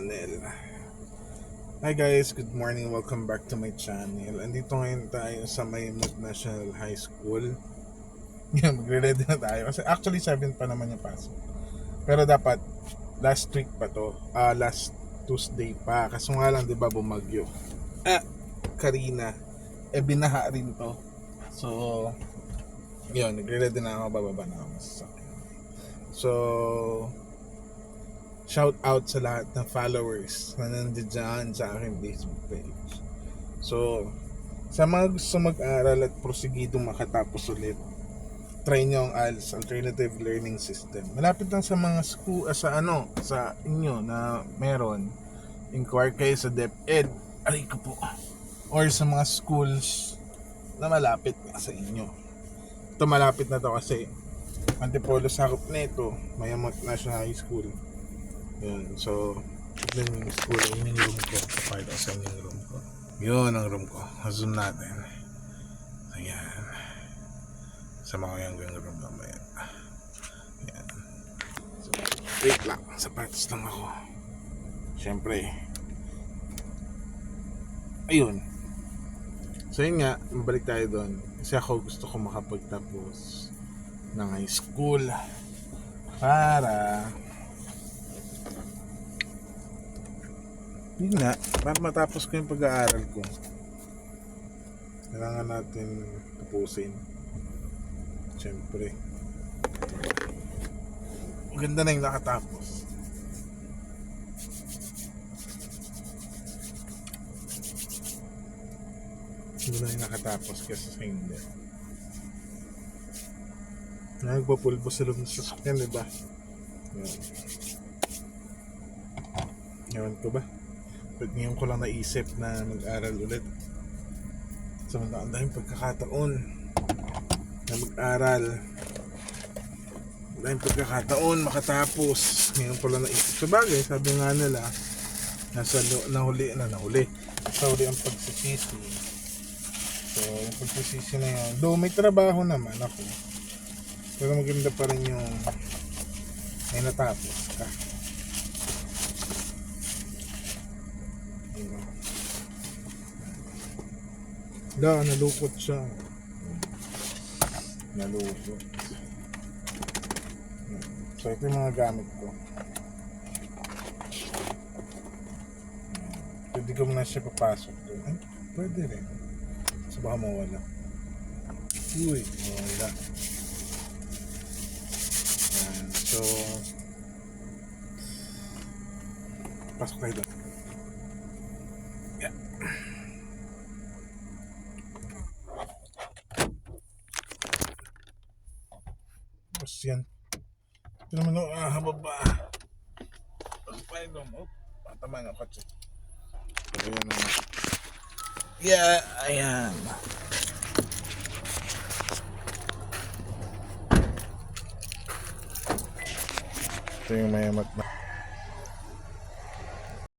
channel. Hi guys, good morning. Welcome back to my channel. Andito ngayon tayo sa Maymut National High School. Yan, magre-ready na tayo. Kasi actually 7 pa naman yung pasok. Pero dapat last week pa to. Last Tuesday pa. Kaso nga lang 'di ba bumagyo. Karina. Binaha rin to. So, yun, nagre-ready na ako, bababa na ako sa sasakyan. So, shout out sa lahat ng followers na nandiyan sa aking Facebook page. So, sa mga gusto mag-aral at prosigidong makatapos ulit, try nyo ang ALS, Alternative Learning System. Malapit lang sa mga school, sa inyo na meron. Inquire kayo sa DepEd, aray ko po, or sa mga schools na malapit sa inyo. Ito malapit na to kasi Antipolo sakop na ito, Maymut National High School. Yun, so tignan yung school, yun yung room ko. Kapag sa yung room ko. Yun ang room ko. Zoom natin. Ayan. Sama ko yung room mamaya. Ayan. So, wait lang. Sapatos lang ako. Siyempre. Ayun. So yun nga, mabalik tayo doon. Kasi ako gusto ko makapagtapos ng high school para yun nga, para matapos ko yung pag-aaral ko. Kailangan natin tapusin. Siyempre. Maganda na yung nakatapos. Maganda na yung nakatapos kasi sa hindi. Nagpapulbo sa loob ng sasakyan, diba? Yan. Ewan ko ba? But ngayon ko lang naisip na mag-aral ulit. So ang daming pagkakataon na mag-aral. Ang daming pagkakataon makatapos. Ngayon ko lang naisip. So bagay, sabi nga nila, nahuli. Sa huli ang pagsisisi. So yung pagsisisi na yun. Though may trabaho naman ako. Pero maganda pa rin yung may natapos ka. Nalukot siya. Nalukot. So ito yung mga gamit ko. Pwede ko muna siya papasok doon. Ay, pwede rin. So baka mawala. Uy, mawala. Yan. So pasok tayo doon. Yeah. Tapos yan. Ito naman o, hababa. Tapos pa yun doon. Oh, patama nga kotse. So yan naman. Yeah, ayan. Ito yung Maymut na